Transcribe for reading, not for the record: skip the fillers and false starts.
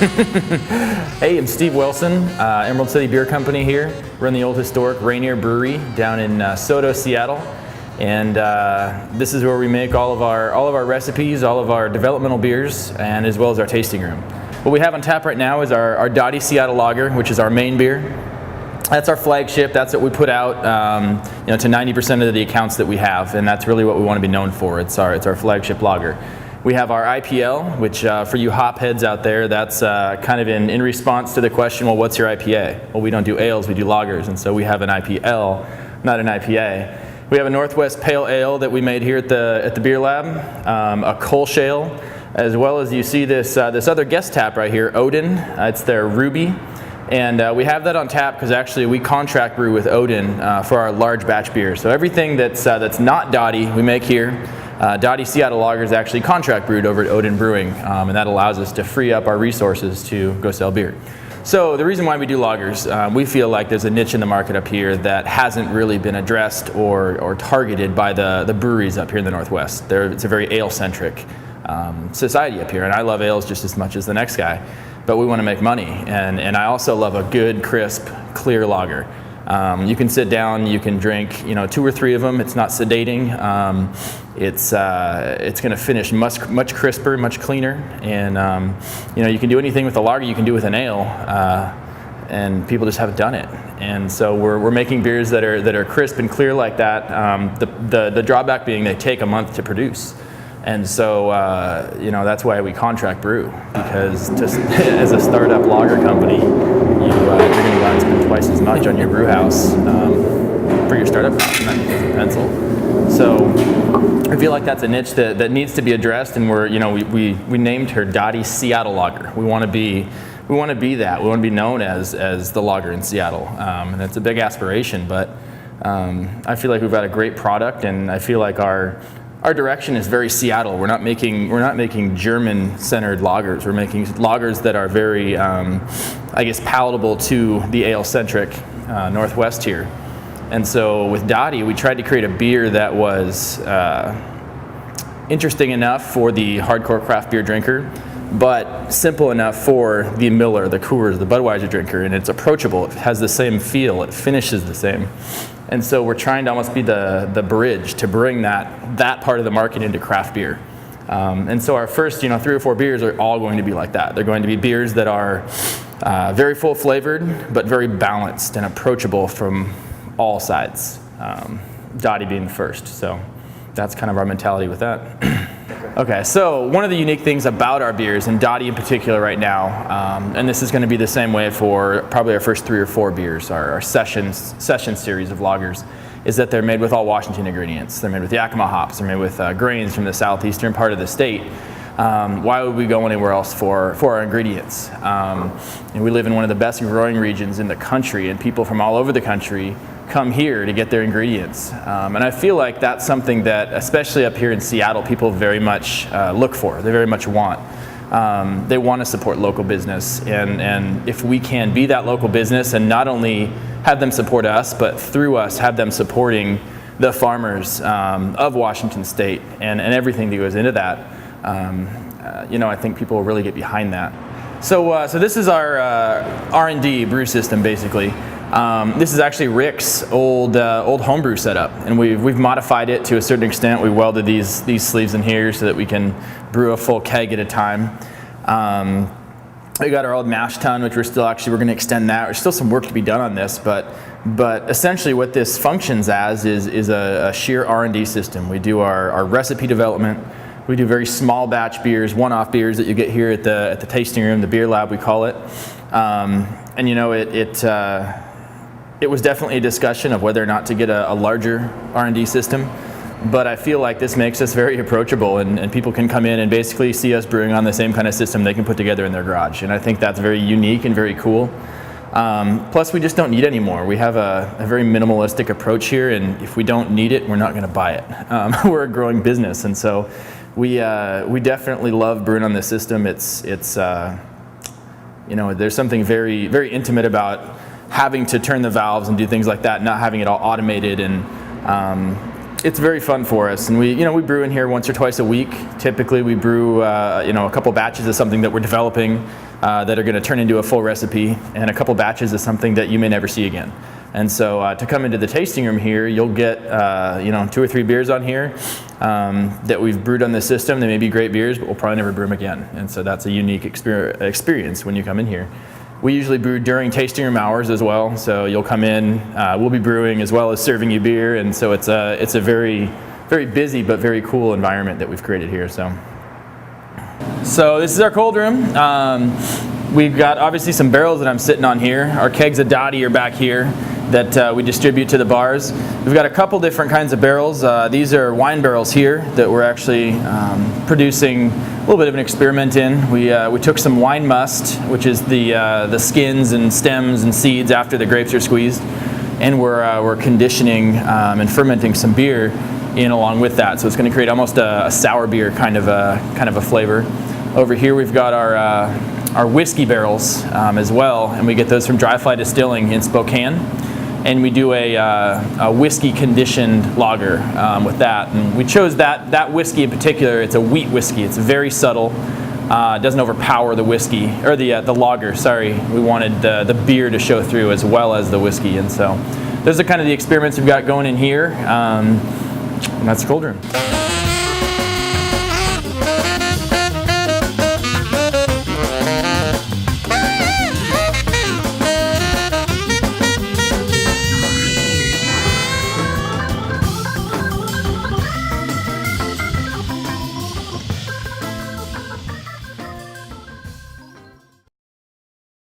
Hey, I'm Steve Wilson, Emerald City Beer Company here. Run the old historic Rainier Brewery down in Soto, Seattle. And this is where we make all of our recipes, all of our developmental beers, and as well as our tasting room. What we have on tap right now is our Dottie Seattle Lager, which is our main beer. That's our flagship. That's what we put out to 90% of the accounts that we have, and that's really what we want to be known for. It's our flagship lager. We have our IPL, which for you hop heads out there, that's kind of in response to the question, well, what's your IPA? Well, we don't do ales, we do lagers, and so we have an IPL, not an IPA. We have a Northwest Pale Ale that we made here at the Beer Lab, a Kolsch Ale, as well as you see this other guest tap right here, Odin. It's their Ruby. And we have that on tap because actually we contract brew with Odin for our large batch beers. So everything that's not Dottie we make here. Dottie Seattle Lager is actually contract brewed over at Odin Brewing, and that allows us to free up our resources to go sell beer. So the reason why we do lagers, we feel like there's a niche in the market up here that hasn't really been addressed or targeted by the breweries up here in the Northwest. It's a very ale-centric society up here, and I love ales just as much as the next guy. But we want to make money, and I also love a good, crisp, clear lager. You can sit down, you can drink, 2 or 3 of them. It's not sedating. It's going to finish much crisper, much cleaner, and you can do anything with a lager you can do with an ale, and people just haven't done it. And so we're making beers that are crisp and clear like that. The drawback being they take a month to produce. And so, that's why we contract brew, because just as a startup lager company, you're going to go out and spend twice as much on your brew house for your startup cost, and that means a pencil. So I feel like that's a niche that needs to be addressed, and we named her Dottie Seattle Lager. We want to be that. We want to be known as the lager in Seattle, and it's a big aspiration. But I feel like we've got a great product, and I feel like our direction is very Seattle. We're not making German-centered lagers. We're making lagers that are very, palatable to the ale-centric Northwest here. And so with Dottie, we tried to create a beer that was interesting enough for the hardcore craft beer drinker, but simple enough for the Miller, the Coors, the Budweiser drinker, and it's approachable. It has the same feel. It finishes the same. And so we're trying to almost be the bridge to bring that part of the market into craft beer. And so our first 3 or 4 beers are all going to be like that. They're going to be beers that are very full flavored, but very balanced and approachable from all sides. Dottie being the first. So that's kind of our mentality with that. Okay, so one of the unique things about our beers, and Dottie in particular right now, and this is going to be the same way for probably our first 3 or 4 beers, our session series of lagers, is that they're made with all Washington ingredients. They're made with Yakima hops. They're made with grains from the southeastern part of the state. Why would we go anywhere else for our ingredients? We live in one of the best growing regions in the country, and people from all over the country come here to get their ingredients. And I feel like that's something that, especially up here in Seattle, people very much look for. They very much want. They want to support local business. And if we can be that local business and not only have them support us, but through us have them supporting the farmers of Washington State and everything that goes into that, I think people will really get behind that. So this is our R&D brew system, basically. This is actually Rick's old homebrew setup, and we've modified it to a certain extent. We welded these sleeves in here so that we can brew a full keg at a time. We got our old mash tun, which we're going to extend that. There's still some work to be done on this, but essentially what this functions as is a sheer R&D system. We do our recipe development. We do very small batch beers, one-off beers that you get here at the tasting room, the Beer Lab we call it. It was definitely a discussion of whether or not to get a larger R&D system, but I feel like this makes us very approachable, and people can come in and basically see us brewing on the same kind of system they can put together in their garage, and I think that's very unique and very cool. Plus, we just don't need any more. We have a very minimalistic approach here, and if we don't need it, we're not going to buy it. We're a growing business, and so we definitely love brewing on this system. It's there's something very, very intimate about having to turn the valves and do things like that, not having it all automated, and it's very fun for us. And we brew in here once or twice a week. Typically, we brew a couple batches of something that we're developing. that are going to turn into a full recipe, and a couple batches of something that you may never see again. And so to come into the tasting room here, you'll get 2 or 3 beers on here that we've brewed on the system. They may be great beers, but we'll probably never brew them again. And so that's a unique experience when you come in here. We usually brew during tasting room hours as well. So you'll come in, we'll be brewing as well as serving you beer. And so it's a very, very busy but very cool environment that we've created here. So this is our cold room. We've got obviously some barrels that I'm sitting on here. Our kegs of Dottie are back here that we distribute to the bars. We've got a couple different kinds of barrels. These are wine barrels here that we're actually producing a little bit of an experiment in. We took some wine must, which is the skins and stems and seeds after the grapes are squeezed, and we're conditioning and fermenting some beer in along with that. So it's going to create almost a sour beer kind of a flavor. Over here we've got our whiskey barrels as well, and we get those from Dry Fly Distilling in Spokane. And we do a whiskey conditioned lager with that. And we chose that whiskey in particular. It's a wheat whiskey. It's very subtle. It doesn't overpower the whiskey, or the lager, sorry. We wanted the beer to show through as well as the whiskey. And so those are kind of the experiments we've got going in here. And that's the cold room.